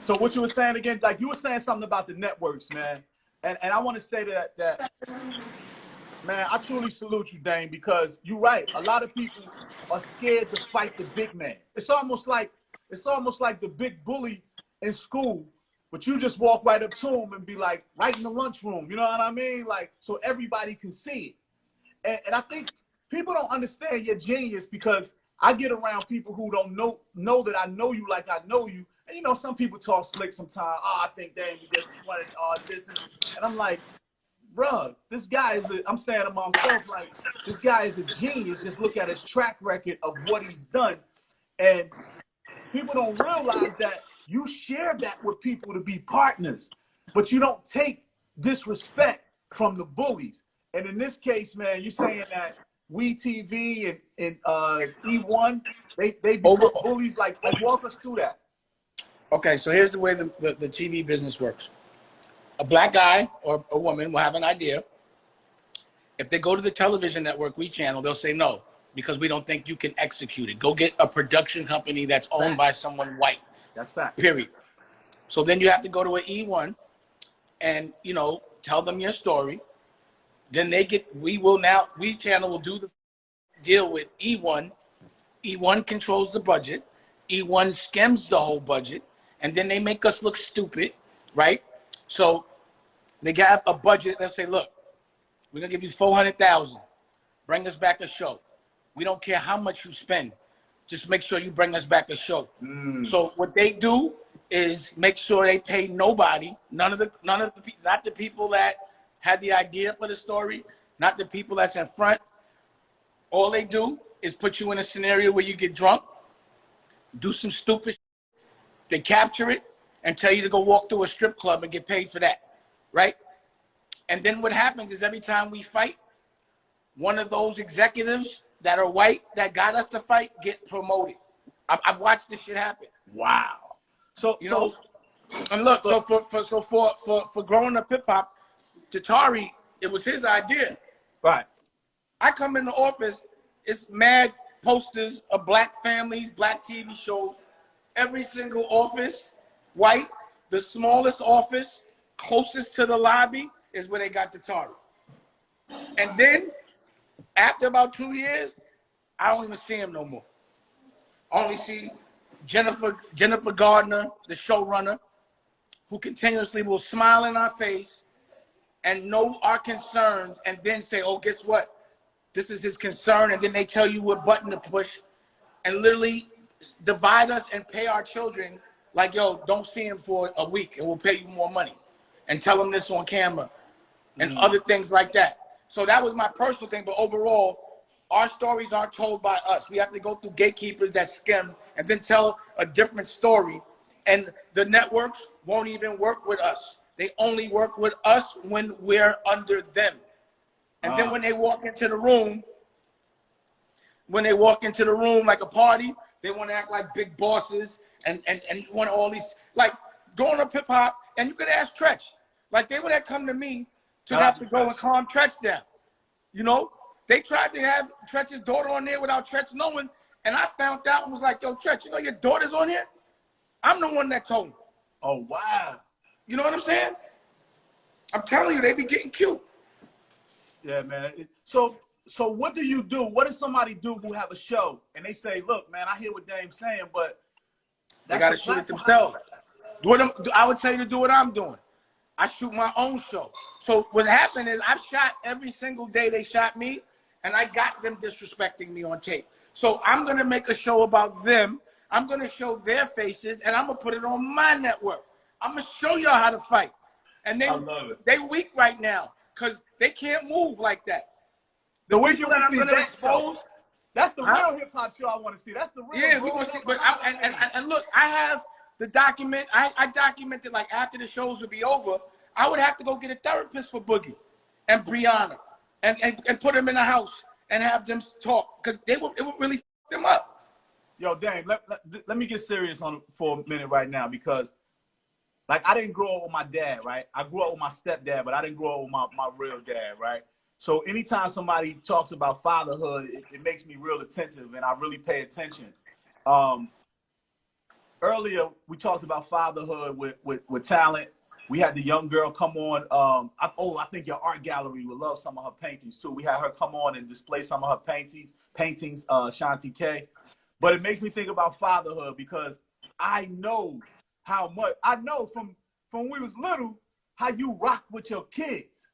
So what you were saying again, like you were saying something about the networks, man. And I want to say that man, I truly salute you, Dame, because you're right. A lot of people are scared to fight the big man. It's almost like the big bully in school, but you just walk right up to him and be like, right in the lunchroom. You know what I mean? Like, so everybody can see it. And I think people don't understand your genius because I get around people who don't know that I know you like I know you. And you know, some people talk slick sometimes. Oh, I think Dame just wanted this, and I'm like, bruh, this guy is I'm saying to myself, like, this guy is a genius. Just look at his track record of what he's done. And people don't realize that you share that with people to be partners, but you don't take disrespect from the bullies. And in this case, man, you're saying that WeTV and E1, they become bullies. Like walk us through that. Okay, so here's the way the TV business works. A black guy or a woman will have an idea. If they go to the television network, We Channel, they'll say no, because we don't think you can execute it. Go get a production company that's owned by someone white. That's fact. Period. So then you have to go to an E1 and, you know, tell them your story. Then We Channel will do the deal with E1. E1 controls the budget. E1 skims the whole budget. And then they make us look stupid, right? So they got a budget. They'll say, look, we're going to give you $400,000. Bring us back a show. We don't care how much you spend. Just make sure you bring us back a show. So what they do is make sure they pay nobody, not the people that had the idea for the story, not the people that's in front. All they do is put you in a scenario where you get drunk, do some stupid shit. They capture it and tell you to go walk through a strip club and get paid for that, right? And then what happens is every time we fight, one of those executives that are white that got us to fight get promoted. I've watched this shit happen. Wow. So you know, and look, for growing up hip hop, Tatari, it was his idea. Right. I come in the office, it's mad posters of black families, black TV shows. Every single office, white. The smallest office, closest to the lobby, is where they got Tatari. And then, after about 2 years, I don't even see him no more. I only see Jennifer Gardner, the showrunner, who continuously will smile in our face and know our concerns and then say, oh, guess what? This is his concern. And then they tell you what button to push and literally divide us and pay our children like, yo, don't see him for a week and we'll pay you more money, and tell them this on camera and other things like that. So that was my personal thing. But overall, our stories aren't told by us. We have to go through gatekeepers that skim and then tell a different story. And the networks won't even work with us. They only work with us when we're under them. And then when they walk into the room, like a party, they want to act like big bosses and want all these, like going up hip hop. And you could ask Tretch, like they would have come to me to have to go and calm Tretch down. You know, they tried to have Tretch's daughter on there without Tretch knowing. And I found out and was like, yo, Tretch, you know your daughter's on here? I'm the one that told him. Oh, wow. You know what I'm saying? I'm telling you, they be getting cute. Yeah, man. So what do you do? What does somebody do who have a show and they say, look, man, I hear what Dame's saying, but they got to shoot it themselves. I would tell you to do what I'm doing. I shoot my own show. So what happened is I've shot every single day they shot me, and I got them disrespecting me on tape. So I'm going to make a show about them. I'm going to show their faces, and I'm going to put it on my network. I'm going to show y'all how to fight. And they weak right now because they can't move like that. The way you want to see that expose, that's the real hip hop show I want to see. That's the real. Yeah, we want to see. But and look, I have the document. I documented like after the shows would be over, I would have to go get a therapist for Boogie and Brianna and put them in the house and have them talk because it would really f them up. Yo, Dame, let me get serious for a minute right now because. Like, I didn't grow up with my dad, right? I grew up with my stepdad, but I didn't grow up with my real dad, right? So anytime somebody talks about fatherhood, it makes me real attentive, and I really pay attention. earlier we talked about fatherhood with talent. We had the young girl come on. I think your art gallery would love some of her paintings too. We had her come on and display some of her paintings, Shanti K. But it makes me think about fatherhood because I know how much, I know from when we was little, how you rock with your kids.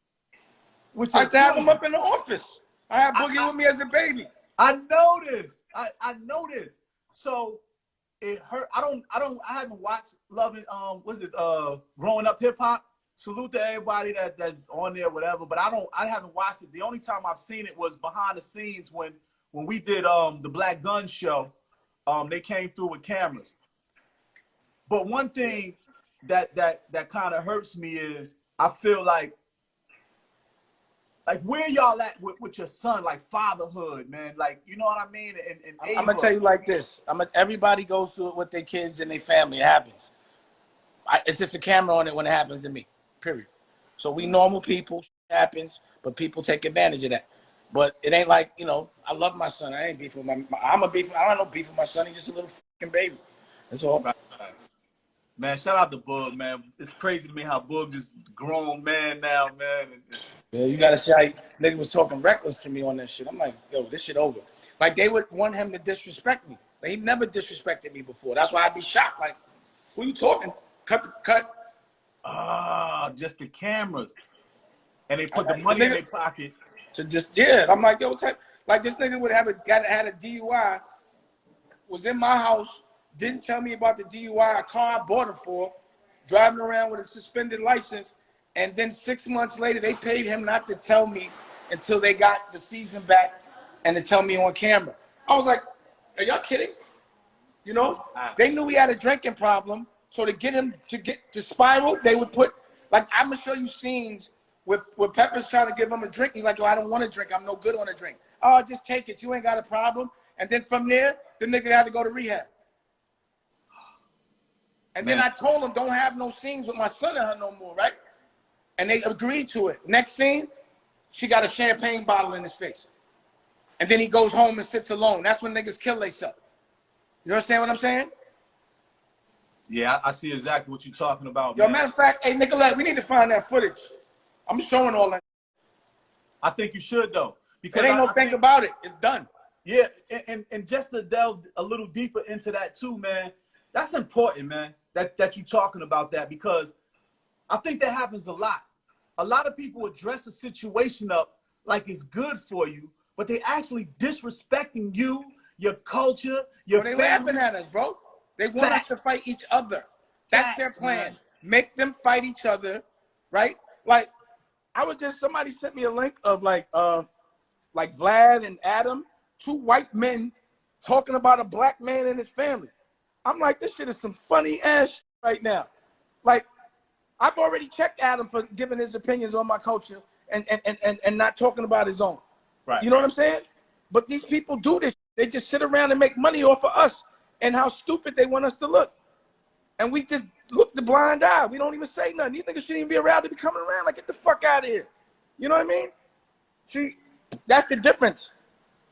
I used to have them up in the office. I had Boogie with me as a baby. I know this. I know this. So it hurt. I haven't watched Loving Growing Up Hip Hop. Salute to everybody that's on there, whatever. But I haven't watched it. The only time I've seen it was behind the scenes when we did the Black Gun show. They came through with cameras. But one thing that kind of hurts me is I feel like where y'all at with your son, like fatherhood, man, like, you know what I mean? And I'm gonna tell you like this. Everybody goes through it with their kids and their family. It happens. It's just a camera on it when it happens to me. Period. So we normal people. Shit happens, but people take advantage of that. But it ain't like, you know, I love my son. I ain't beef with I don't know beef with my son. He's just a little fucking baby. That's all. Right. Man, shout out to Bug, man. It's crazy to me how Bug just grown man now, man. Yeah, you gotta see how nigga was talking reckless to me on that shit. I'm like, yo, this shit over. Like they would want him to disrespect me. Like, he never disrespected me before. That's why I'd be shocked. Like, who you talking? Cut. Just the cameras. And they put the money in their pocket. To just, yeah. I'm like, yo, like this nigga would had a DUI, was in my house, didn't tell me about the DUI, a car I bought it for, driving around with a suspended license, and then 6 months later, they paid him not to tell me until they got the season back and to tell me on camera. I was like, are y'all kidding? You know, they knew he had a drinking problem, so to get him to spiral, they would put, like, I'm gonna show you scenes where Pepper's trying to give him a drink. He's like, yo, I don't want to drink. I'm no good on a drink. Oh, just take it. You ain't got a problem. And then from there, the nigga had to go to rehab. And then I told him, don't have no scenes with my son and her no more, right? And they agreed to it. Next scene, she got a champagne bottle in his face. And then he goes home and sits alone. That's when niggas kill themselves. You understand what I'm saying? Yeah, I see exactly what you're talking about, Yo, man. matter of fact, hey, Nicolette, we need to find that footage. I'm showing all that. I think you should, though. Because There ain't no thing about it. It's done. Yeah, and just to delve a little deeper into that too, man, that's important, man, that you're talking about that, because I think that happens a lot. A lot of people address a situation up like it's good for you, but they actually disrespecting you, your culture, your They family. laughing at us, bro. They want us to fight each other. That's their plan. Man. Make them fight each other, right? Like, somebody sent me a link of like Vlad and Adam, two white men talking about a black man and his family. I'm like, this shit is some funny ass shit right now. Like, I've already checked Adam for giving his opinions on my culture and not talking about his own. Right. You know what I'm saying? But these people do this. They just sit around and make money off of us and how stupid they want us to look. And we just look the blind eye. We don't even say nothing. These niggas shouldn't even be around to be coming around. Like, get the fuck out of here. You know what I mean? See, that's the difference.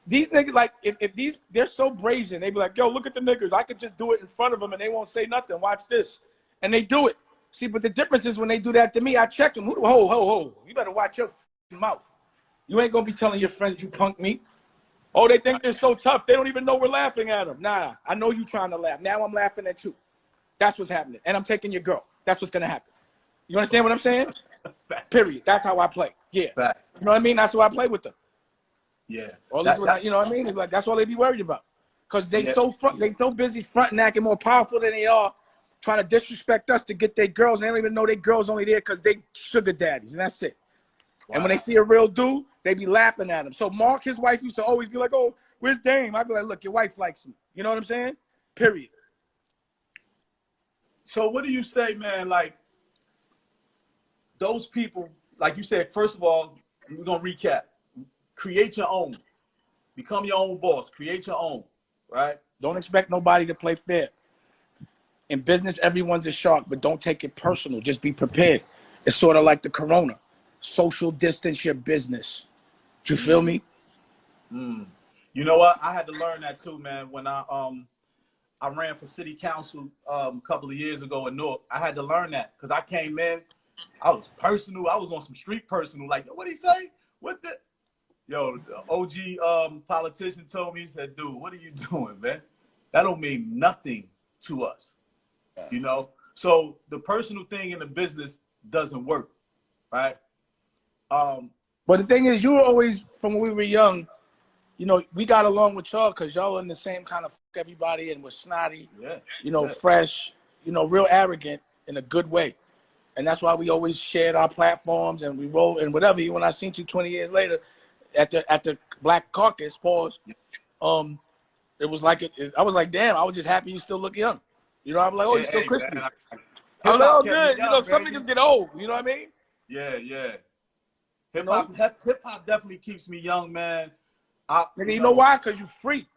These niggas, like, if they're so brazen, they be like, yo, look at the niggas. I could just do it in front of them and they won't say nothing. Watch this. And they do it. See, but the difference is when they do that to me, I check them. Ho. You better watch your mouth. You ain't going to be telling your friends you punked me. Oh, they think they're so tough. They don't even know we're laughing at them. Nah, I know you trying to laugh. Now I'm laughing at you. That's what's happening. And I'm taking your girl. That's what's going to happen. You understand what I'm saying? Period. That's how I play. Yeah. Facts. You know what I mean? That's how I play with them. Yeah. Or you know what I mean? It's like, that's all they be worried about. Because they so busy fronting, acting more powerful than they are, trying to disrespect us to get their girls. They don't even know their girls only there because they sugar daddies, and that's it. Wow. And when they see a real dude, they be laughing at him. So Mark, his wife, used to always be like, oh, where's Dame? I'd be like, look, your wife likes me. You know what I'm saying? Period. So what do you say, man, like, those people, like you said, first of all, we're going to recap. Create your own. Become your own boss. Create your own, right? Don't expect nobody to play fair. In business, everyone's a shark, but don't take it personal. Just be prepared. It's sort of like the corona. Social distance your business. You feel me? You know what? I had to learn that too, man. When I ran for city council a couple of years ago in Newark. I had to learn that because I came in, I was personal. I was on some street personal. Like, what did he say? What the? Yo, the OG politician told me, he said, dude, what are you doing, man? That don't mean nothing to us, you know? So the personal thing in the business doesn't work, right? But the thing is, you were always, from when we were young, you know, we got along with y'all because y'all in the same kind of fuck everybody and was snotty, you know, fresh, you know, real arrogant in a good way. And that's why we always shared our platforms and we rolled and whatever. Even when I seen you 20 years later at the Black Caucus, pause, it was like, I was like, damn, I was just happy you still look young. You know, I'm like, oh, you still crispy. I was like, oh, good. You know, some niggas get old. You know what I mean? Yeah, yeah. Hip hop definitely keeps me young, man. You know why? Because you free.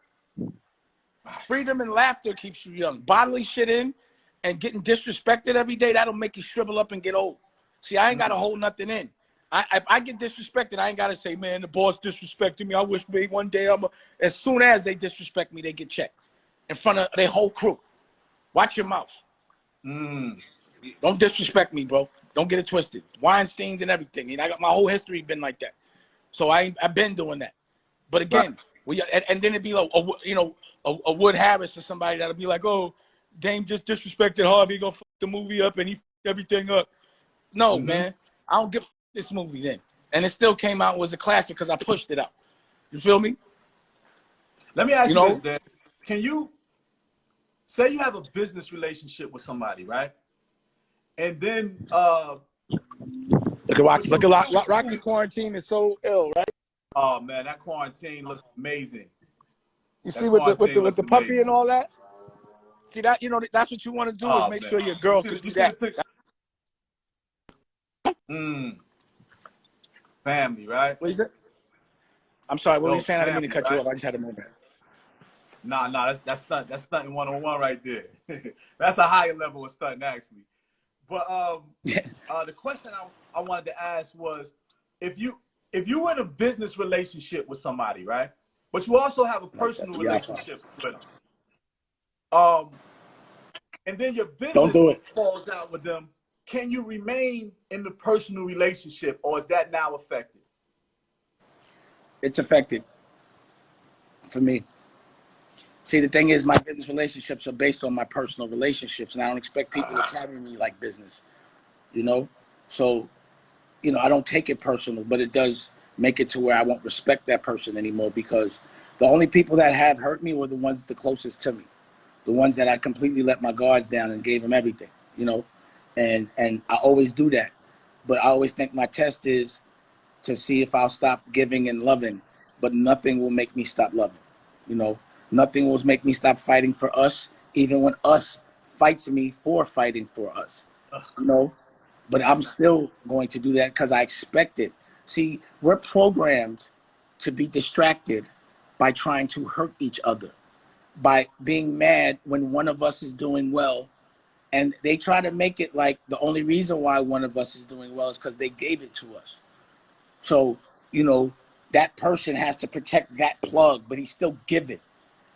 Freedom and laughter keeps you young. Bottling shit in and getting disrespected every day, that'll make you shrivel up and get old. See, I ain't got to hold nothing in. If I get disrespected, I ain't got to say, man, the boss disrespected me. I wish maybe one day as soon as they disrespect me, they get checked in front of their whole crew. Watch your mouth. Don't disrespect me, bro. Don't get it twisted. Weinsteins and everything. And I got my whole history been like that. So I've been doing that. But again, and then it'd be like, you know, a Wood Harris or somebody that'll be like, oh, Dame just disrespected Harvey, gonna fuck the movie up and he fucked everything up. No, man, I don't give this movie then. And it still came out and was a classic because I pushed it out. You feel me? Let me ask you this, Dan. Can you say you have a business relationship with somebody, right? And then look at Rocky Quarantine is so ill, right? Oh man, that quarantine looks amazing. You see with the puppy and all that? See that, you know, that's what you want to do is make sure your girl can do that. Family, right? What is it? I'm sorry, what were you saying? I didn't mean to cut you off. I just had a moment. Nah, that's stunting 101 right there. That's a higher level of stunting, actually. But the question I wanted to ask was, if you were in a business relationship with somebody, right? But you also have a personal relationship with them. And then your business falls out with them. Can you remain in the personal relationship, or is that now affected? It's affected for me. See, the thing is, my business relationships are based on my personal relationships, and I don't expect people to carry me like business, you know? So, you know, I don't take it personal, but it does make it to where I won't respect that person anymore, because the only people that have hurt me were the ones the closest to me, the ones that I completely let my guards down and gave them everything, you know? And I always do that. But I always think my test is to see if I'll stop giving and loving, but nothing will make me stop loving, you know? Nothing will make me stop fighting for us, even when us fights me for fighting for us, you know? But I'm still going to do that because I expect it. See, we're programmed to be distracted by trying to hurt each other, by being mad when one of us is doing well. And they try to make it like the only reason why one of us is doing well is because they gave it to us. So, you know, that person has to protect that plug, but he's still given.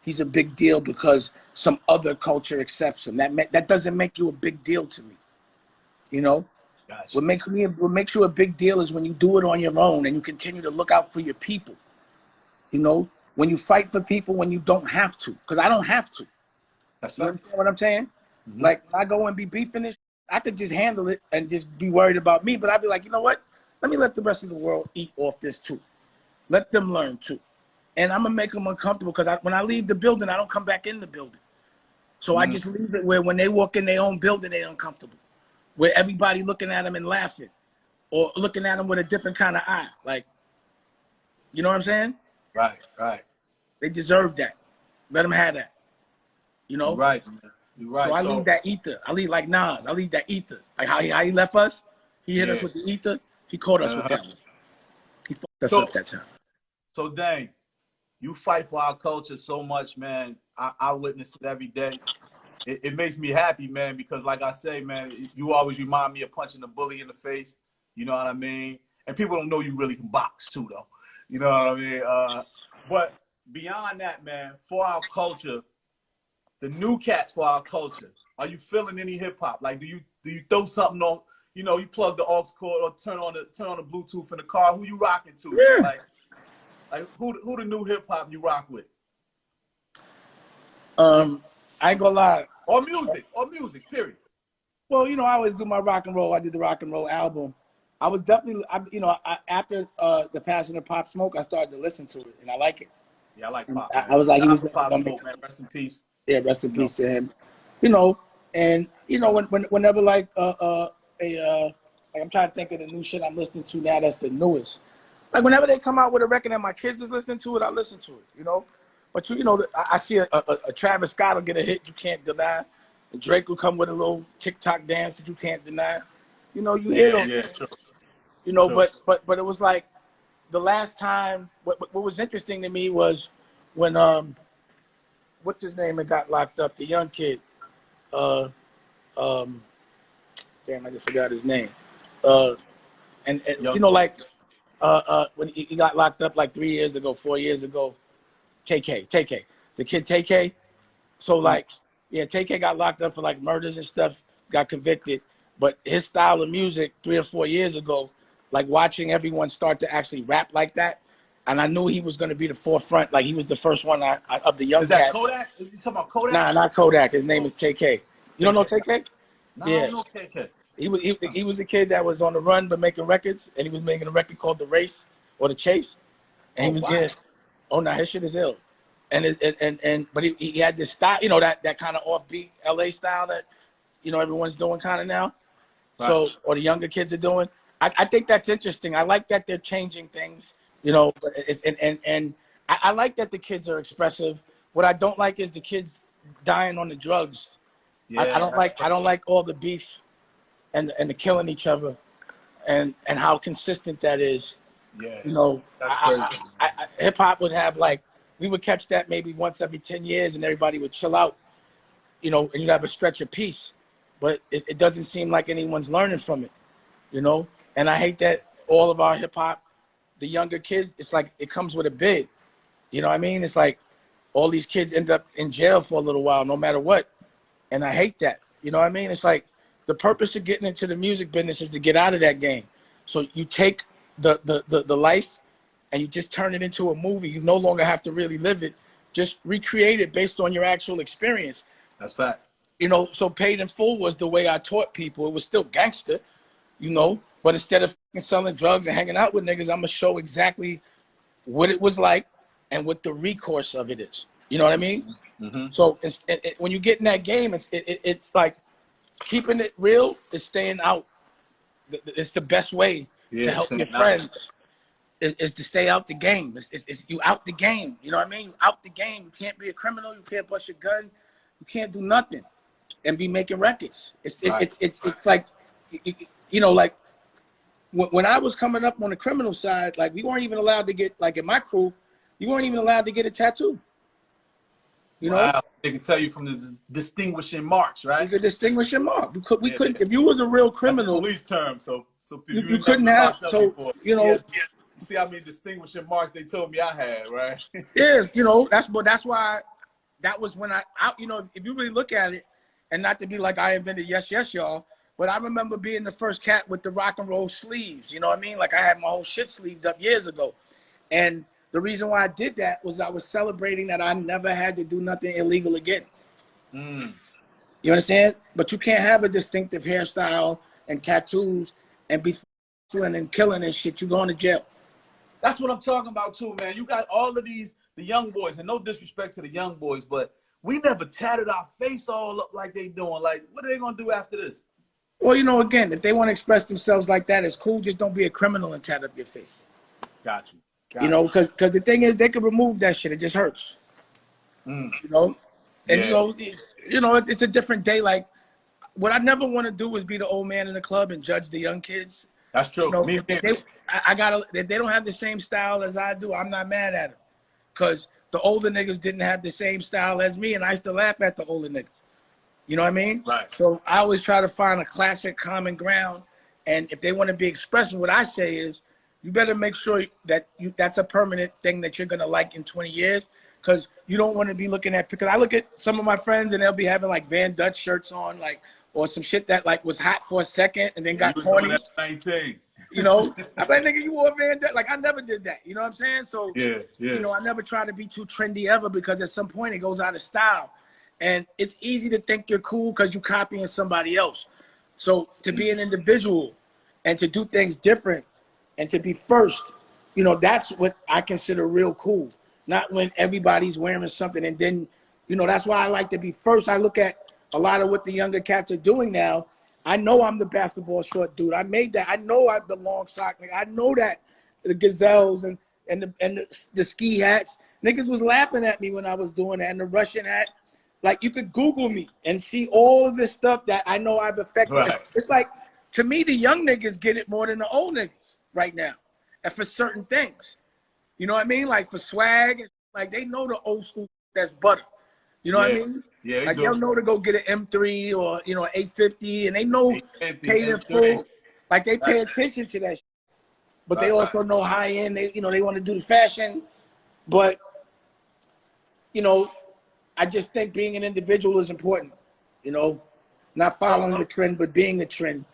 He's a big deal because some other culture accepts him. That doesn't make you a big deal to me, you know? Gotcha. What makes you a big deal is when you do it on your own and you continue to look out for your people. You know, when you fight for people when you don't have to, because I don't have to. That's you understand what I'm saying? Like, when I go and be beefing this, I could just handle it and just be worried about me. But I'd be like, you know what? Let me let the rest of the world eat off this too. Let them learn too. And I'm going to make them uncomfortable because when I leave the building, I don't come back in the building. So I just leave it where when they walk in their own building, they're uncomfortable. Where everybody looking at them and laughing or looking at them with a different kind of eye. Like, you know what I'm saying? Right, right. They deserve that. Let them have that. You know? You're right, man. You're right. So I leave that ether. I leave like Nas. I leave that ether. Like how he left us. He hit us with the ether. He caught us with that one. He fucked us up that time. So, Dang, you fight for our culture so much, man. I witness it every day. It makes me happy, man, because like I say, man, you always remind me of punching a bully in the face. You know what I mean? And people don't know you really can box too, though. You know what I mean? But beyond that, man, for our culture, the new cats for our culture? Are you feeling any hip hop? Like, do you throw something on? You know, you plug the aux cord or turn on the Bluetooth in the car. Who you rocking to? Yeah. Like who the new hip hop you rock with? I ain't gonna lie. Or music, period. Well, you know, I always do my rock and roll. I did the rock and roll album. I was definitely, after the Passion of Pop Smoke, I started to listen to it, and I like it. Yeah, I like Pop. I was like, he was Pop Smoke, man. Rest in peace. Yeah, rest in peace to him. You know, and you know, whenever like like I'm trying to think of the new shit I'm listening to now that's the newest. Like whenever they come out with a record and my kids is listening to it, I listen to it. You know, but you know, I see a Travis Scott will get a hit you can't deny. And Drake will come with a little TikTok dance that you can't deny. You know, you hear them. Yeah, sure. You know, Sure. but it was like the last time. What was interesting to me was when what's his name? It got locked up. The young kid. Damn, I just forgot his name. And you know, like when he got locked up like 3 years ago, 4 years ago. TK, the kid TK. So like, yeah, TK got locked up for like murders and stuff. Got convicted, but his style of music 3 or 4 years ago, like watching everyone start to actually rap like that, and I knew he was going to be the forefront. Like he was the first one of the young Is that cat. Kodak? You talking about Kodak? Nah, not Kodak. His name is TK. You don't know TK? No, Yeah. I don't know KK. He was the kid that was on the run but making records, and he was making a record called The Race or The Chase, and he was getting. Oh, no, his shit is ill, but he had this style, you know, that kind of offbeat LA style that, you know, everyone's doing kind of now. Right. So, or the younger kids are doing. I think that's interesting. I like that they're changing things, you know. I like that the kids are expressive. What I don't like is the kids dying on the drugs. Yeah. I don't like all the beef and the killing each other, and how consistent that is. Yeah, you know, hip hop would have like, we would catch that maybe once every 10 years and everybody would chill out, you know, and you have a stretch of peace, but it doesn't seem like anyone's learning from it, you know? And I hate that all of our hip hop, the younger kids, it's like, it comes with a bid, you know what I mean? It's like all these kids end up in jail for a little while, no matter what. And I hate that, you know what I mean? It's like the purpose of getting into the music business is to get out of that game. So you take the life and you just turn it into a movie. You no longer have to really live it. Just recreate it based on your actual experience. That's fact. You know, so Paid in Full was the way I taught people. It was still gangster, you know, but instead of selling drugs and hanging out with niggas, I'm going to show exactly what it was like and what the recourse of it is. You know what I mean? Mm-hmm. So when you get in that game, it's like keeping it real is staying out. It's the best way to help your friends is to stay out the game. It's you out the game. You know what I mean? You out the game. You can't be a criminal. You can't bust your gun. You can't do nothing and be making records. It's like, you know, like when I was coming up on the criminal side, like we weren't even allowed to get, like in my crew, you weren't even allowed to get a tattoo. You know, wow. They can tell you from the distinguishing marks, right? The distinguishing mark. We couldn't. If you was a real criminal, that's a police term. So you couldn't have. So before. You know, you see how many distinguishing marks they told me I had, right? Yes, you know that's why that was when I you know, if you really look at it, and not to be like I invented yes y'all, but I remember being the first cat with the rock and roll sleeves. You know what I mean? Like I had my whole shit sleeved up years ago, and the reason why I did that was I was celebrating that I never had to do nothing illegal again. Mm. You understand? But you can't have a distinctive hairstyle and tattoos and be stealing and killing and shit. You going to jail. That's what I'm talking about too, man. You got all of the young boys, and no disrespect to the young boys, but we never tatted our face all up like they doing. Like, what are they gonna do after this? Well, you know, again, if they want to express themselves like that, it's cool. Just don't be a criminal and tat up your face. Got you. You know, because the thing is, they can remove that shit. It just hurts. Mm. You know, and you know, it's a different day. Like, what I never want to do is be the old man in the club and judge the young kids. That's true. You know, if they don't have the same style as I do, I'm not mad at them, because the older niggas didn't have the same style as me, and I used to laugh at the older niggas. You know what I mean? Right. So I always try to find a classic common ground, and if they want to be expressive, what I say is, you better make sure that that's a permanent thing that you're gonna like in 20 years, because you don't want to be looking at, because I look at some of my friends and they'll be having like Van Dutch shirts on, like, or some shit that like was hot for a second and then got corny. At 19. You know, I'm like, nigga, you wore Van Dutch. Like, I never did that. You know what I'm saying? So, Yeah. you know, I never try to be too trendy ever, because at some point it goes out of style. And it's easy to think you're cool because you're copying somebody else. So to be an individual and to do things different and to be first, you know, that's what I consider real cool. Not when everybody's wearing something and then, you know, that's why I like to be first. I look at a lot of what the younger cats are doing now. I know I'm the basketball short dude. I made that. I know I'm the long sock. Like, I know that the gazelles and the ski hats. Niggas was laughing at me when I was doing that. And the Russian hat. Like, you could Google me and see all of this stuff that I know I've affected. Right. It's like, to me, the young niggas get it more than the old niggas right now. And for certain things. You know what I mean? Like, for swag, like, they know the old school that's butter. You know what I mean? Yeah, like, they'll know to go get an M3 or, you know, an 850, and they know paid in full. Like, they pay attention to that shit. But they also know high end. They, you know, they want to do the fashion. But, you know, I just think being an individual is important. You know, not following the trend, but being the trend.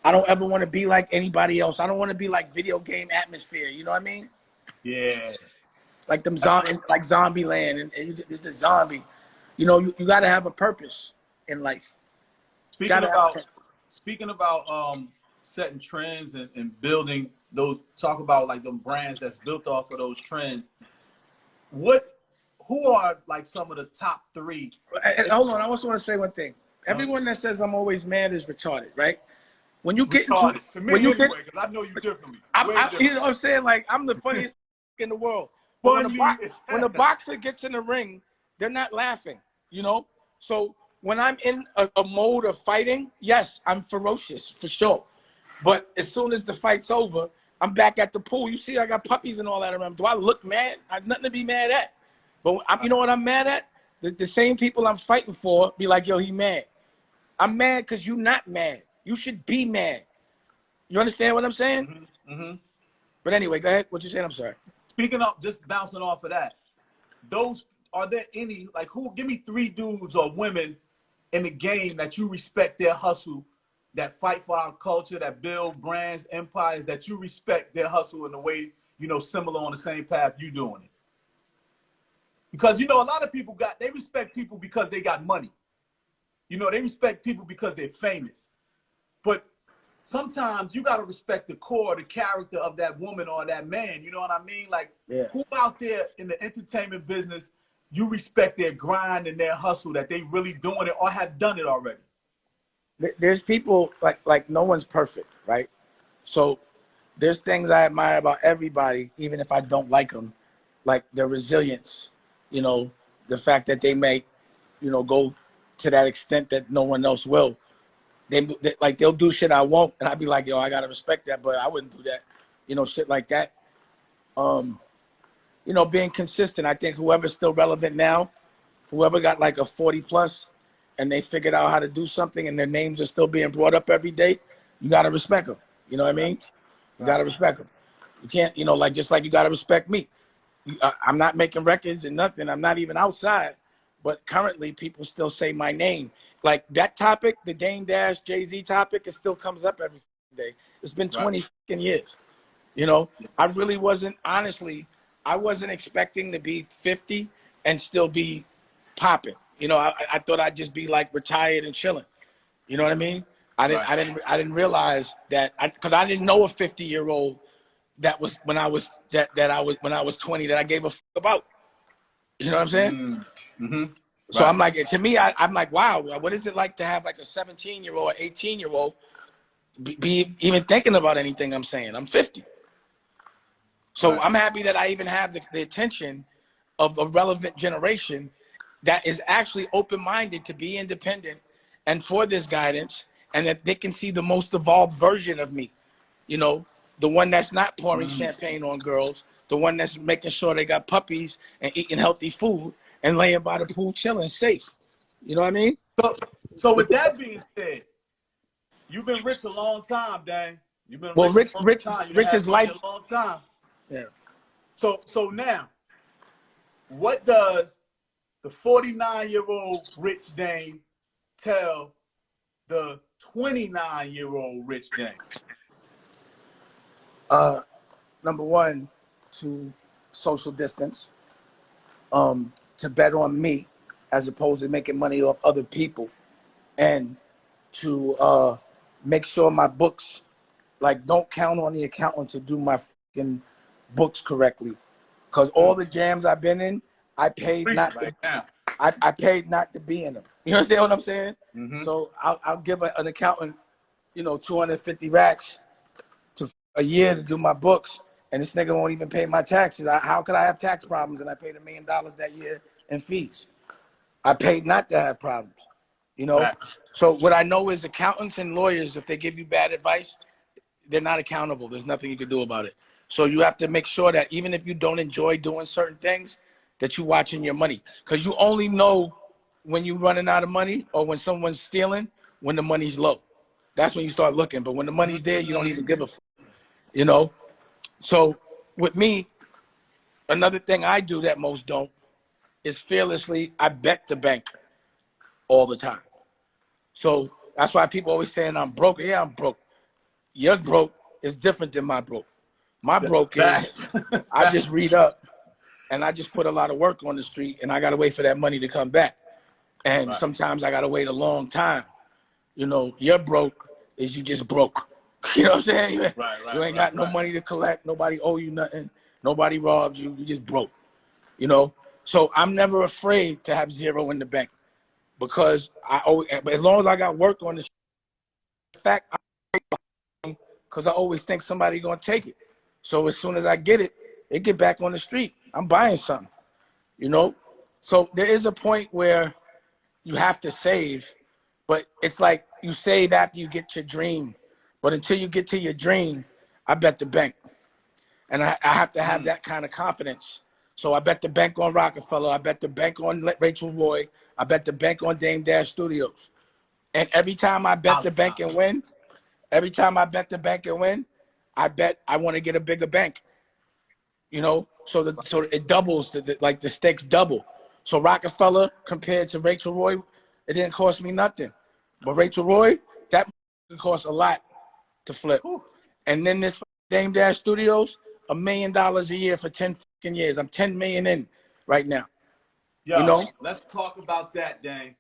I don't ever want to be like anybody else. I don't want to be like video game atmosphere. You know what I mean? Yeah. Like them like Zombie Land, and it's the zombie. You know, you got to have a purpose in life. Speaking about setting trends and building those, talk about like them brands that's built off of those trends. Who are like some of the top three? And hold on, I also want to say one thing. Everyone that says I'm always mad is retarded, right? When you get retarded. To me, when you anyway, get, because I know you differently. You know what I'm saying? Like, I'm the funniest in the world. When the boxer gets in the ring, they're not laughing, you know? So when I'm in a mode of fighting, yes, I'm ferocious for sure. But as soon as the fight's over, I'm back at the pool. You see, I got puppies and all that around. Do I look mad? I have nothing to be mad at. But you know what I'm mad at? The same people I'm fighting for be like, yo, he mad. I'm mad because you not mad. You should be mad. You understand what I'm saying? Mm-hmm. Mm-hmm. But anyway, go ahead. What you saying? I'm sorry. Speaking of, just bouncing off of that, are there any, like, give me 3 dudes or women in the game that you respect their hustle, that fight for our culture, that build brands, empires, that you respect their hustle in a way, you know, similar on the same path you doing it? Because, you know, a lot of people they respect people because they got money. You know, they respect people because they're famous. But sometimes you got to respect the core, the character of that woman or that man. You know what I mean? Like, who out there in the entertainment business, you respect their grind and their hustle, that they really doing it or have done it already? There's people, like no one's perfect, right? So there's things I admire about everybody, even if I don't like them, like their resilience, you know, the fact that they may, you know, go to that extent that no one else will. They'll do shit I won't, and I'd be like, yo, I gotta respect that, but I wouldn't do that, you know, shit like that. You know, being consistent. I think whoever's still relevant now, whoever got like a 40 plus, and they figured out how to do something, and their names are still being brought up every day, you gotta respect them. You know what I mean? You gotta respect them. You can't, you know, like just like you gotta respect me. I'm not making records and nothing. I'm not even outside, but currently people still say my name. Like that topic, the Dame Dash Jay-Z topic, it still comes up every day. It's been 20 fucking years. You know, I really wasn't, honestly, I wasn't expecting to be 50 and still be popping. You know, I thought I'd just be like retired and chilling. You know what I mean? I didn't realize that, because I didn't know a 50-year-old that was when I was 20 that I gave a fuck about. You know what I'm saying? Mm-hmm. So I'm like, to me, I'm like, wow, what is it like to have like a 17-year-old or 18-year-old be even thinking about anything I'm saying? I'm 50. So I'm happy that I even have the attention of a relevant generation that is actually open-minded to be independent and for this guidance, and that they can see the most evolved version of me. You know, the one that's not pouring champagne on girls, the one that's making sure they got puppies and eating healthy food and laying by the pool chilling safe. You know what I mean? So with that being said, you've been rich a long time, Dang. You've been rich is life a long time. Yeah. So now, what does the 49-year-old Rich Dame tell the 29-year-old Rich Dame? Number one, to social distance, to bet on me as opposed to making money off other people, and to make sure my books, like, don't count on the accountant to do my fucking books correctly. Because all the jams I've been in, I paid not right now. I paid not to be in them. You understand what I'm saying? Mm-hmm. So I'll give an accountant, 250 racks to a year to do my books, and this nigga won't even pay my taxes. How could I have tax problems and I paid $1 million that year in fees? I paid not to have problems, Right. So what I know is accountants and lawyers, if they give you bad advice, they're not accountable. There's nothing you can do about it. So you have to make sure that even if you don't enjoy doing certain things, that you're watching your money. Because you only know when you're running out of money or when someone's stealing, when the money's low. That's when you start looking. But when the money's there, you don't even give a fuck, So with me, another thing I do that most don't is fearlessly, I bet the bank all the time. So that's why people always saying I'm broke. Yeah, I'm broke. Your broke is different than my broke. My broke is I just read up and I just put a lot of work on the street and I got to wait for that money to come back. And sometimes I got to wait a long time. Your broke is you just broke. You know what I'm saying? You ain't got no money to collect. Nobody owe you nothing. Nobody robbed you. You just broke. So I'm never afraid to have zero in the bank because but as long as I got work on the fact, because I always think somebody gonna take it. So as soon as I get it, it get back on the street. I'm buying something, So there is a point where you have to save, but it's like you save after you get your dream. But until you get to your dream, I bet the bank. And I have to have that kind of confidence. So I bet the bank on Rockefeller. I bet the bank on Rachel Roy. I bet the bank on Dame Dash Studios. And every time I bet the bank and win, I bet I want to get a bigger bank. So it doubles, the stakes double. So Rockefeller compared to Rachel Roy, it didn't cost me nothing. But Rachel Roy, that cost a lot to flip. And then this Dame Dash Studios, $1 million a year for 10 fucking years. I'm 10 million in right now. Yo, let's talk about that, Dame.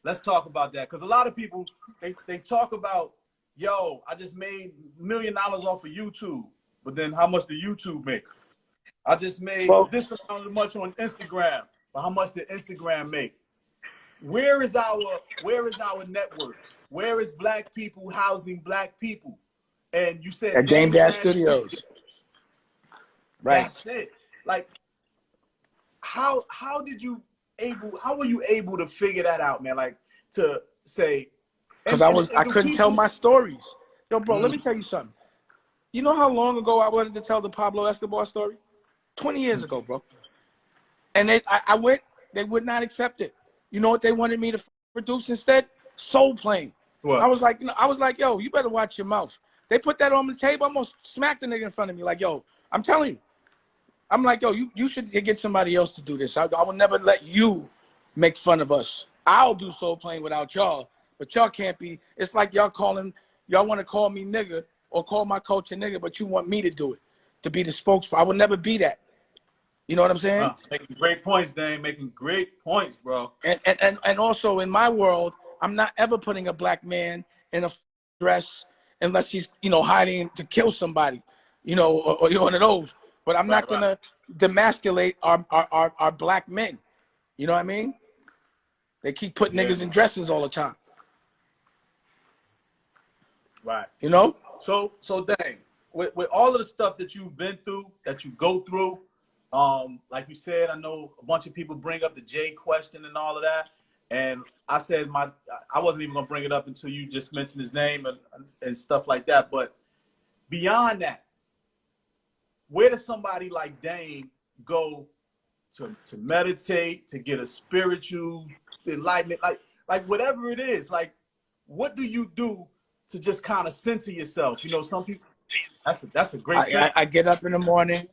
Let's talk about that. Because a lot of people, they talk about, yo, I just made $1 million off of YouTube. But then how much did YouTube make? I just made this amount of much on Instagram. But how much did Instagram make? Where is our networks? Where is black people housing black people? And you said at Dame Dash Studios. Right. That's it. Like, how were you able to figure that out, man? Like, to say, because I couldn't tell my stories. Yo, bro, let me tell you something. You know how long ago I wanted to tell the Pablo Escobar story? 20 years ago, bro. And I went, they would not accept it. You know what they wanted me to produce instead? Soul Plane. What? I was like, yo, you better watch your mouth. They put that on the table, almost smacked the nigga in front of me. Like, yo, I'm telling you. I'm like, yo, you should get somebody else to do this. I will never let you make fun of us. I'll do Soul Plane without y'all, but y'all can't be. It's like y'all want to call me nigga or call my coach a nigga, but you want me to do it, to be the spokesperson. I would never be that. You know what I'm saying? Making great points, Dame. Making great points, bro. And also in my world, I'm not ever putting a black man in a dress unless he's, hiding to kill somebody, or one of those. But I'm not gonna demasculate our black men. You know what I mean? They keep putting niggas in dresses all the time. Right. So Dame, with all of the stuff that you've been through, that you go through, like you said, I know a bunch of people bring up the Jay question and all of that. And I said I wasn't even gonna bring it up until you just mentioned his name and stuff like that. But beyond that, where does somebody like Dame go to meditate, to get a spiritual enlightenment, like whatever it is? Like, what do you do to just kind of center yourself? Some people, That's a great saying. I get up in the morning.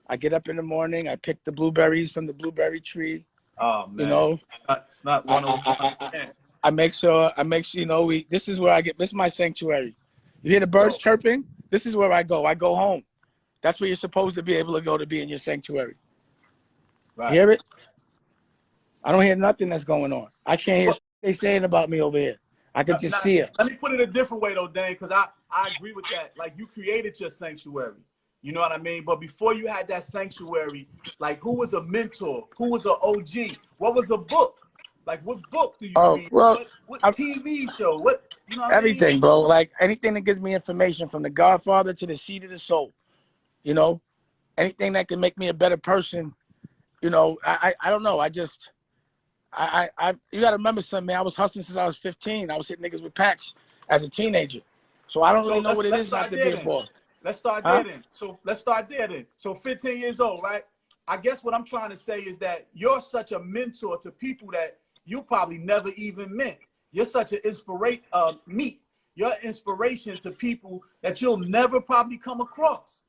I get up in the morning. I pick the blueberries from the blueberry tree. Oh man, You know, it's not one of I make sure, you know, this is where I get, this is my sanctuary. You hear the birds chirping? This is where I go. I go home. That's where you're supposed to be able to go to be in your sanctuary. Right. You hear it? I don't hear nothing that's going on. I can't hear what they saying about me over here. I could just see it. Let me put it a different way though, Dane, because I agree with that. Like, you created your sanctuary. You know what I mean? But before you had that sanctuary, like, who was a mentor? Who was an OG? What was a book? Like, what book do you read? Well, what TV show? What, you know what everything, I mean? bro. Like, anything that gives me information, from the Godfather to the Seed of the Soul. You know, anything that can make me a better person. You know, I don't know. You got to remember something, man. I was hustling since I was 15. I was hitting niggas with packs as a teenager. So I don't really know what it is not to be a boss. Let's start there then. So let's start there then. So 15 years old, right? I guess what I'm trying to say is that you're such a mentor to people that you probably never even met. You're such an You're inspiration to people that you'll never probably come across,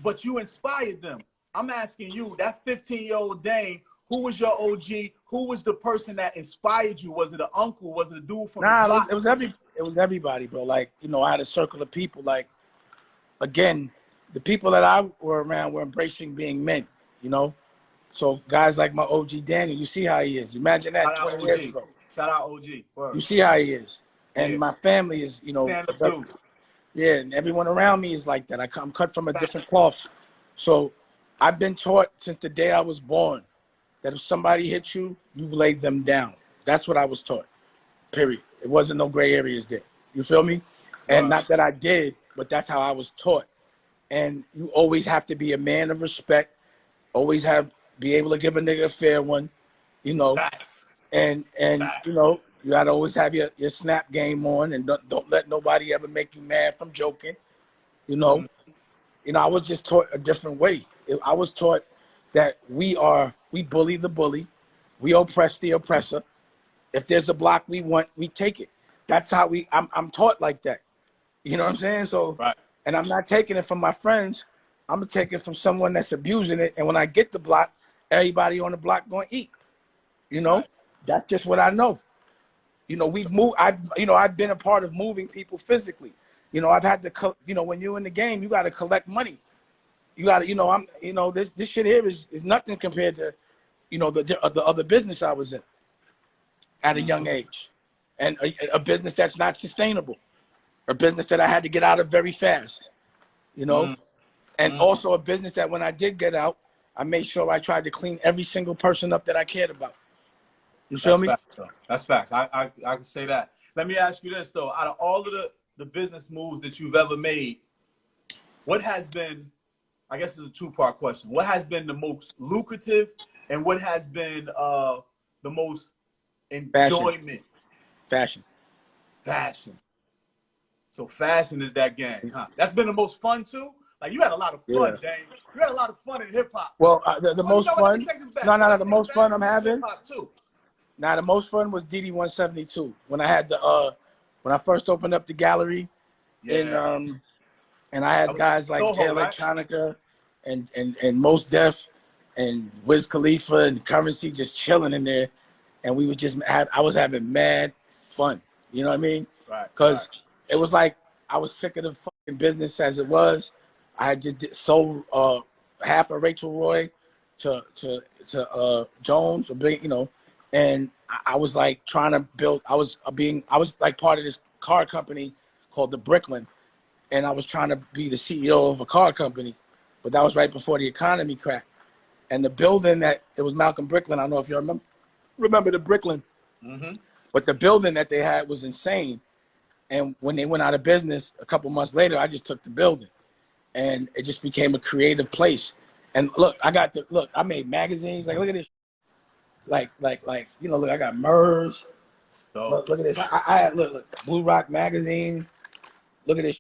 but you inspired them. I'm asking you, that 15-year-old Dane, who was your OG? Who was the person that inspired you? Was it an uncle? Was it a dude from the block? It was everybody, bro. Like, you know, I had a circle of people. Like, again, the people that I were around were embracing being men, you know? So guys like my OG Daniel, you see how he is. Imagine that 20 years ago. Shout out OG. Word. You see how he is. And my family is, you know, dude. Yeah, and everyone around me is like that. I'm cut from a different cloth. So I've been taught since the day I was born that if somebody hits you, you lay them down. That's what I was taught, period. It wasn't no gray areas there. You feel me? And not that I did, but that's how I was taught. And you always have to be a man of respect, always be able to give a nigga a fair one, you know. Facts. And Facts. You know, you gotta always have your snap game on, and don't let nobody ever make you mad from joking, you know. Mm-hmm. You know, I was just taught a different way. I was taught that we bully the bully, we oppress the oppressor. If there's a block we want, we take it. That's how I'm taught like that. You know what I'm saying? So, and I'm not taking it from my friends. I'm gonna take it from someone that's abusing it. And when I get the block, everybody on the block gonna eat. You know, that's just what I know. You know, we've moved. I've been a part of moving people physically. You know, I've had to. You know, when you're in the game, you got to collect money. You got to. You know, this shit here is nothing compared to, you know, the other business I was in at a young age, and a business that's not sustainable, a business that I had to get out of very fast. You know, and also a business that when I did get out, I made sure I tried to clean every single person up that I cared about. You feel me? That's facts. I can say that. Let me ask you this though: out of all of the business moves that you've ever made, what has been, I guess it's a two-part question, what has been the most lucrative and what has been the most enjoyment? Fashion. So fashion is that gang, huh? That's been the most fun too? Like, you had a lot of fun, Dane. You had a lot of fun in hip-hop. Well, the most fun, the most fun I'm having, the most fun was DD 172 when I had when I first opened up the gallery, and I had guys like Jay Electronica and Mos Def and Wiz Khalifa and Currency just chilling in there, and we would just I was having mad fun. You know what I mean? Right. Because it was like I was sick of the fucking business as it was. I had just sold half of Rachel Roy to Jones, or you know. And I was like trying to build. I was like part of this car company called the Bricklin, and I was trying to be the CEO of a car company, but that was right before the economy cracked. And the building it was Malcolm Bricklin. I don't know if you remember the Bricklin, but the building that they had was insane. And when they went out of business a couple months later, I just took the building, and it just became a creative place. And look, I made magazines. Like, look at this. Like, you know, look, I got MERS. Look at this. I had, look, Blue Rock Magazine. Look at this.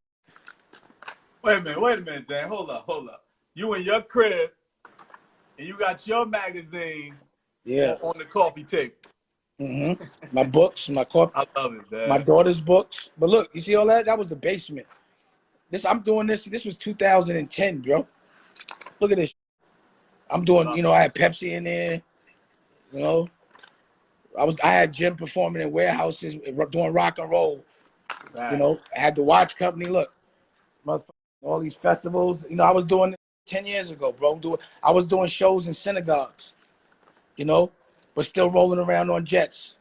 Wait a minute, Dan. Hold up. You in your crib, and you got your magazines on the coffee table. My books, my coffee. I love it, man. My daughter's books. But look, you see all that? That was the basement. I'm doing this. This was 2010, bro. Look at this. I'm doing, you know, I had Pepsi in there. You know, I had Jim performing in warehouses doing rock and roll. Right. You know, I had the watch company. Look, all these festivals. You know, I was doing it 10 years ago, bro. I was doing shows in synagogues. You know, but still rolling around on jets.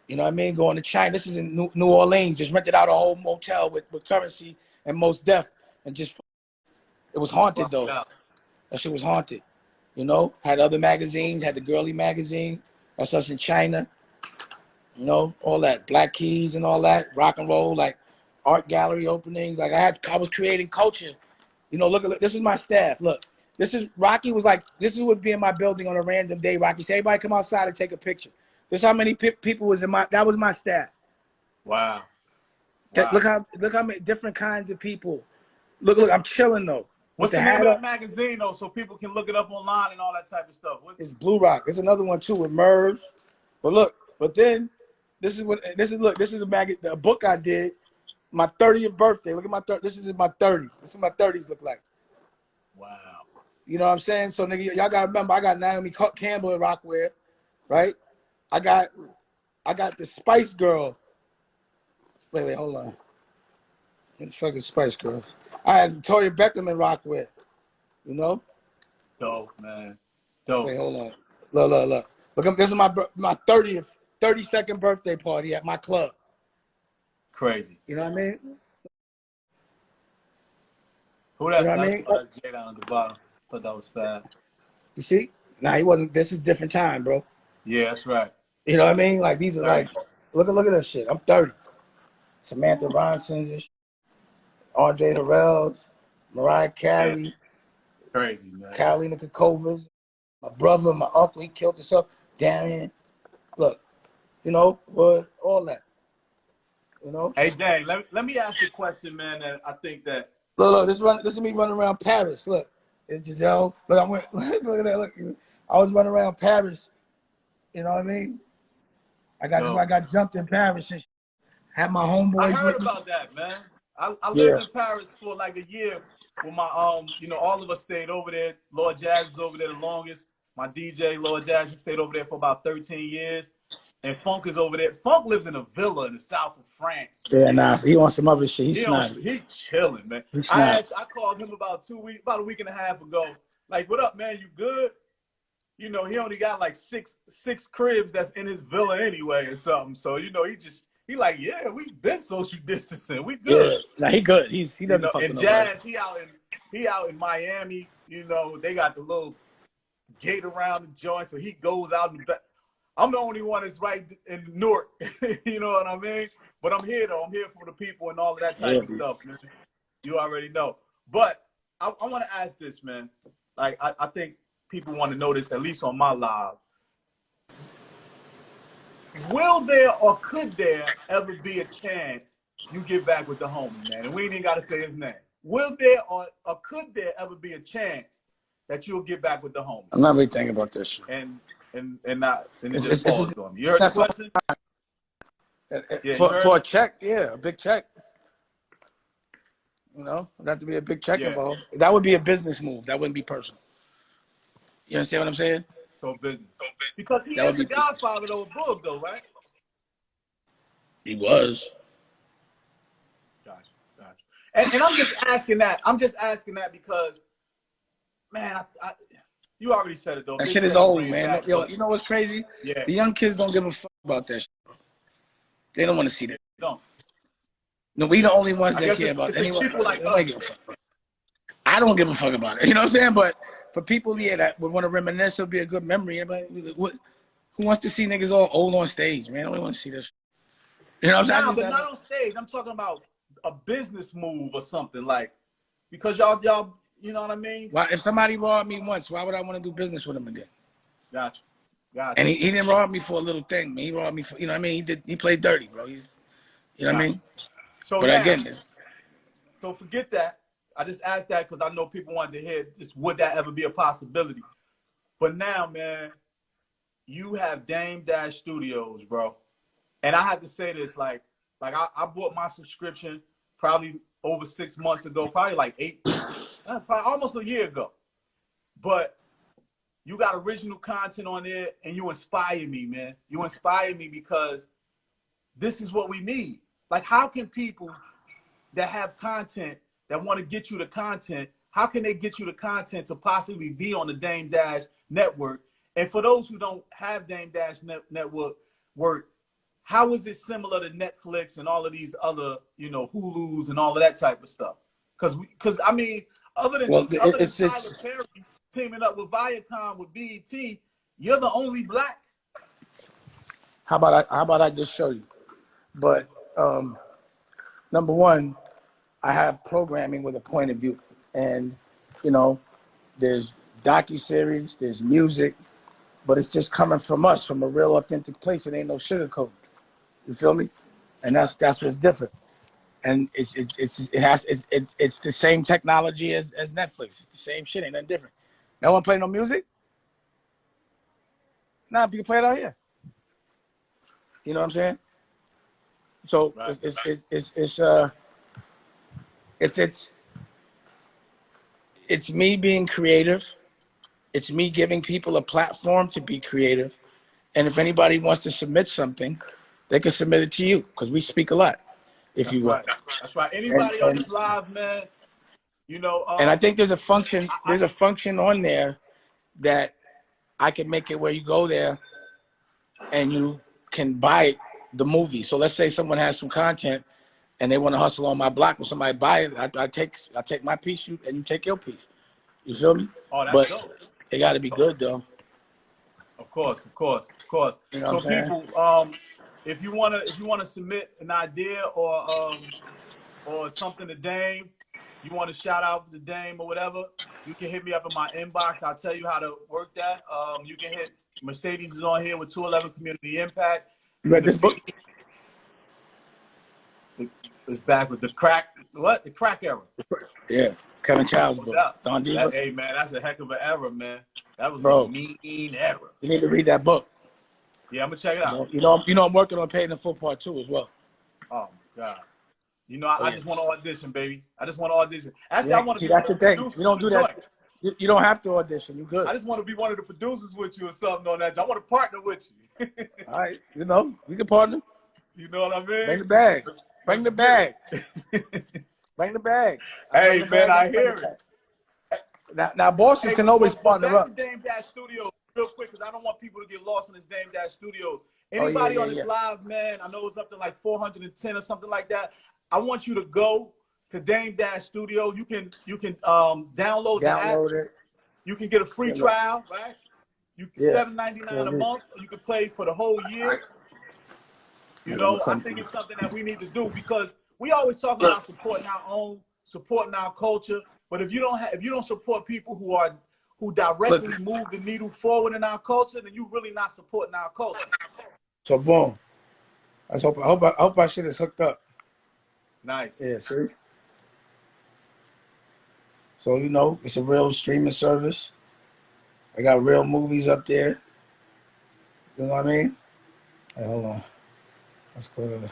You know what I mean? Going to China. This is in New Orleans. Just rented out a whole motel with Currency and Mos Def, and just it was haunted though. That shit was haunted. You know, had other magazines, had the Girly magazine. That's us in China. You know, all that Black Keys and all that rock and roll, like art gallery openings. Like I was creating culture. You know, look, this is my staff. Look, this is Rocky was like, this is what be in my building on a random day. Rocky said, everybody come outside and take a picture. This is how many people was in that was my staff. Wow. Wow. Look how many different kinds of people. Look, I'm chilling though. What's the name of that magazine though, so people can look it up online and all that type of stuff? It's Blue Rock. It's another one too with Merv. But look, then this is a book I did. My 30th birthday. Look at this is my 30. This is what my 30s look like. Wow. You know what I'm saying? So nigga, y'all gotta remember I got Naomi Campbell at Rockwear, right? I got the Spice Girl. Wait, hold on. What the fuck is Spice Girl? I had Victoria Beckham in Rockwear. You know? Dope, man. Dope. Wait, hold on. Look. Look, this is my 32nd birthday party at my club. Crazy. You know what I mean? Who that? You know what I mean? Jay down at the bottom. Thought that was fast. You see? Nah, he wasn't. This is a different time, bro. Yeah, that's right. You know what I mean? Like these are like, look at this shit. I'm 30. Samantha Ronson's and shit. Andre Harrell's, Mariah Carey. Yeah. Crazy, man. Carolina Kakova's, my brother, my uncle, he killed himself. Darian. Look, you know, all that. You know? Hey, dang, let me ask you a question, man, that I think that. Look, this is me running around Paris. Look, it's Giselle. Look, look at that. Look, I was running around Paris. You know what I mean? I got jumped in Paris and had my homeboys. I heard about that, man. I lived in Paris for like a year with my you know, all of us stayed over there. Lord Jazz was over there the longest. My DJ, Lord Jazz, he stayed over there for about 13 years. And Funk is over there. Funk lives in a villa in the south of France. Man. Yeah, nah, he on some other shit. He chilling, man. I called him about a week and a half ago. Like, what up, man? You good? You know, he only got like six cribs that's in his villa anyway or something. So, you know, he like, yeah, we've been social distancing. We good. Yeah, nah, he good. He doesn't, you know, and Jazz, he out in Miami. You know, they got the little gate around the joint, so he goes out in the back. I'm the only one that's right in Newark. You know what I mean? But I'm here though. I'm here for the people and all of that type of stuff, man. You already know. But I want to ask this, man. Like I think people want to know this, at least on my live. Will there or could there ever be a chance you get back with the homie, man? And we ain't even got to say his name. Will there or could there ever be a chance that you'll get back with the homie? I'm not really thinking about this shit. And it just paused on me. You heard the question? For a check, yeah, a big check. You know, it'd have to be a big check involved. That would be a business move. That wouldn't be personal. You understand what I'm saying? So business. Because he is the godfather though, of Boog though, right? He was. Gotcha. And I'm just asking that. I'm just asking that because, man, you already said it though. That shit is old, man. Yo, you know what's crazy? Yeah. The young kids don't give a fuck about that shit. They don't want to see that. Don't. No, we the only ones that care about anyone. People like us. I don't give a fuck about it. You know what I'm saying? But for people, that would want to reminisce, it'll be a good memory. Who wants to see niggas all old on stage, man? I don't want to see this. You know what I'm saying? But not on stage. I'm talking about a business move or something like, because y'all, you know what I mean? Why, if somebody robbed me once, why would I want to do business with him again? Gotcha. And he didn't rob me for a little thing. He robbed me for, you know what I mean? He played dirty, bro. You know what I mean? So but now, again, so forget that. I just asked that because I know people wanted to hear this. Would that ever be a possibility? But now, man, you have Dame Dash Studios, bro. And I have to say this, like I bought my subscription probably over 6 months ago, probably like probably almost a year ago. But you got original content on there, and you inspire me, man. You inspire me because this is what we need. Like, how can people that have content, that want to get you the content, how can they get you the content to possibly be on the Dame Dash network? And for those who don't have Dame Dash network, how is it similar to Netflix and all of these other, you know, Hulus and all of that type of stuff? Because I mean, other than Tyler Perry teaming up with Viacom with BET, you're the only black. How about I just show you? But number one, I have programming with a point of view, and you know, there's docuseries, there's music, but it's just coming from us, from a real authentic place. It ain't no sugarcoat. You feel me? And that's what's different. And it's the same technology as Netflix. It's the same shit. Ain't nothing different. No one play no music? Nah, you can play it out here. You know what I'm saying? So right. It's me being creative. It's me giving people a platform to be creative. And if anybody wants to submit something, they can submit it to you, because we speak a lot. If you want. That's right. Anybody on this live, man, you know. And I think there's a function. There's a function on there that I can make it where you go there and you can buy the movie. So let's say someone has some content and they want to hustle on my block, when somebody buy it, I take my piece, and you take your piece. You feel me? Oh, that's but dope. It got to be good though. Of course. You know so people, if you wanna submit an idea or something to Dame, you want to shout out the Dame or whatever, you can hit me up in my inbox. I'll tell you how to work that. You can hit Mercedes is on here with 211 Community Impact. You read this book? It's back with the crack era. Yeah, Kevin Childs' book. Don Diva. Hey man, that's a heck of an era, man. That was a mean era. You need to read that book. Yeah, I'm gonna check it out. You know, I'm working on Paid in Full Part 2 as well. Oh my God. You know, I just want to audition, baby. I just want to audition. Actually, yeah, I want to see, be that's the thing. You don't do that. Joint. You don't have to audition. You good. I just want to be one of the producers with you or something on that. I want to partner with you. All right. You know, we can partner. You know what I mean? Bring the bag. Bring the bag. Bring the bag. Hey, man, I hear it. Now bosses can always partner up. Back to Dame Dash Studios real quick, because I don't want people to get lost in this Dame Dash Studios. Anybody on this live, man, I know it's up to like 410 or something like that. I want you to go to Dame Dash Studio. You can download the app. It. You can get a free trial, right? You can $7.99 a month. You can play for the whole year. You know, I think it's something that we need to do, because we always talk about supporting our own, supporting our culture. But if you don't support people who directly move the needle forward in our culture, then you're really not supporting our culture. So boom. I hope our shit is hooked up. Nice. Yeah, see? So, you know, it's a real streaming service. I got real movies up there. You know what I mean? Hey, hold on. Let's go to the...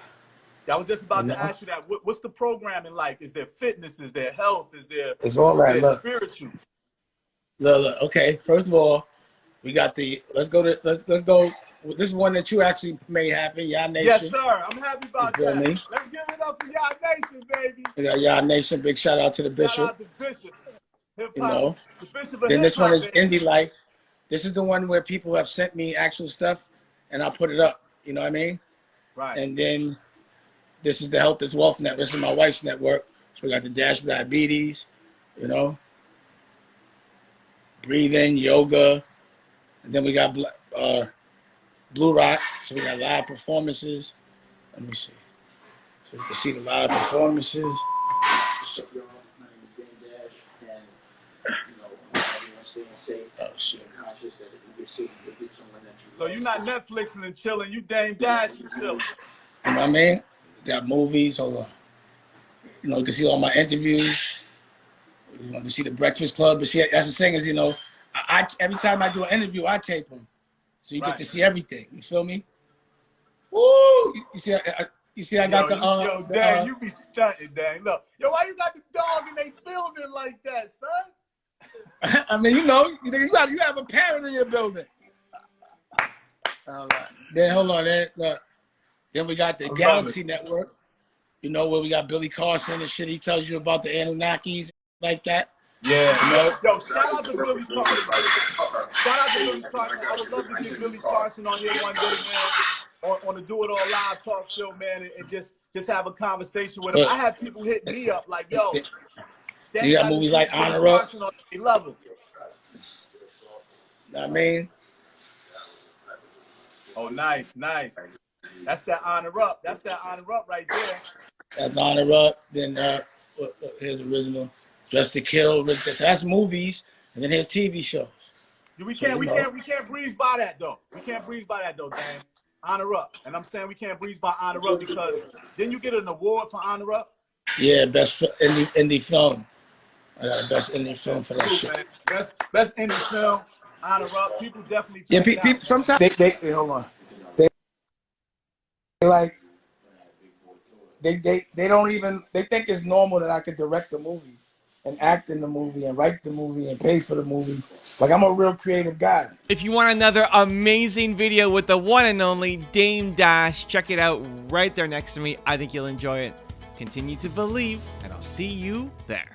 I was just about to ask you that. What's the programming like? Is there fitness? Is there health? Is there... It's all that. Look. Spiritual? Look. Okay, first of all, we got the... Let's go. This is one that you actually made happen, Y'all Nation. Yes, sir. I'm happy about that. Me? Let's give it up for Y'all Nation, baby. We got Y'all Nation. Big shout out to the Bishop. Shout out to Bishop. Hip-hop. You know. The Bishop of then this one is baby. Indie Life. This is the one where people have sent me actual stuff, and I put it up. You know what I mean? Right. And then this is the Health is Wealth Network. This is my wife's network. So we got the Dash Diabetes, you know, breathing, yoga. And then we got Blue Rock. So we got live performances. Let me see. So you can see the live performances. So y'all, my name is Dan Dash, and you know, everyone's staying safe. Oh shit. And conscious that if you get sick, you get someone that you So you're not Netflixing and chilling. You Dame Dash and chilling. You know what I mean? Got movies. Hold on. You know, you can see all my interviews. You know, to see the Breakfast Club. But see, that's the thing is, you know, I every time I do an interview, I tape them, so you get to see everything. You feel me? Woo! You You see, I got yo, Dang, you be stunting, dang. Look, yo, why you got the dog in they building like that, son? I mean, you know, you have a parent in your building. Then hold on, then we got the Galaxy Network. You know, where we got Billy Carson and shit. He tells you about the Anunnakis like that. Yeah, you know? Yo, shout out to Billy Carson. Shout out to Billy Carson. I would love to get Billy Carson on here one day, man, on the Do It All Live talk show, man, and just have a conversation with him. I had people hit me up like, yo, you got movies like Honor Up. They love him. I mean, oh, nice. That's that Honor Up. That's that Honor Up right there. That's Honor Up. Then here's original Dress to Kill. That's movies, and then here's TV shows. We can't breeze by that though. We can't breeze by that though, Dan. Honor Up, and I'm saying we can't breeze by Honor Up because didn't you get an award for Honor Up? Yeah, best indie film. I got a best indie film for that shit. Man. Best indie film. Honor Up. People definitely. Yeah, people sometimes they hold on. They don't even, they think it's normal that I could direct the movie and act in the movie and write the movie and pay for the movie. Like, I'm a real creative guy. If you want another amazing video with the one and only Dame Dash, check it out right there next to me. I think you'll enjoy it. Continue to believe, and I'll see you there.